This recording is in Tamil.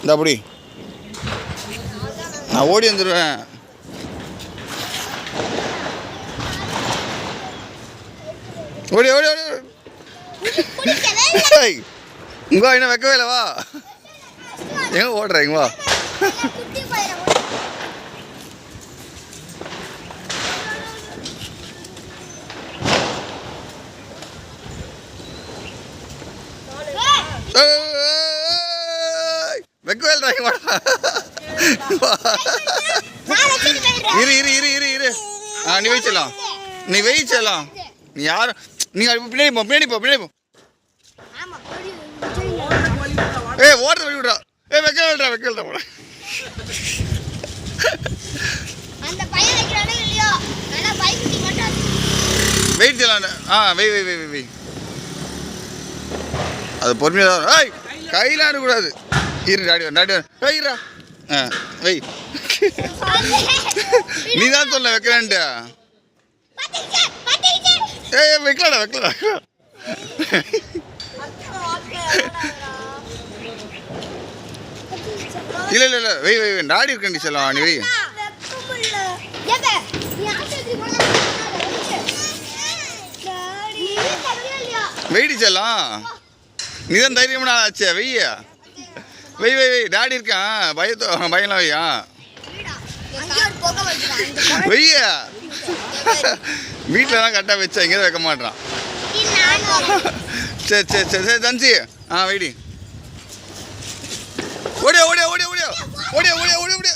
இந்த அப்படி நான் ஓடி வந்துடுவேன். ஓடி ஓடி ஓடி இங்க இன்னும் வைக்கவே இல்லை. வா எங்க ஓடுற இங்க வா. வைக்கவே இல்லை இங்க இரு இரு இரு இரு இரு. நீ வெயிச்சலாம், நீ வெயிச்சலாம். நீ யாரும் நீ பின்னாடி போ, பின்னாடி போ, பின்னாடி போ. ஓடுற வழி விடுறா. வைக்க விடுறா, வைக்க விடுறா போட. வெயிட் செய்யலாம். வெய் வெய் வெய் வெய் வெய். அது பொறுமையாக தான். ஏய் கையில் ஆடக்கூடாது. இரு டாடி டாடி வெய்ரா. வெய். நீ தான் சொல்ல வைக்கிறேன்ட்டு. வைக்கலடா வைக்கலடா. இல்லை இல்லை இல்லை வெய் வெய் வெய். டாடி இருக்கண்டி செல்லாம். நீ வெய். வெயிடி செல்லாம். நீ தான் தைரியமான ஆச்சே. வெய்ய வெய் வெய் வெய். டாடி இருக்கான். பயம்லாம் வையா. வெய்ய வீட்டில் தான் கரெக்டாக வச்சா இங்கே தான் வைக்க மாட்டான். சரி சரி சரி சரி தஞ்சி. வெயிடி. ஓடியா ஓடியா ஓடியா ஓடியா ஓடியா ஓடியா ஓடியா ஓடியா.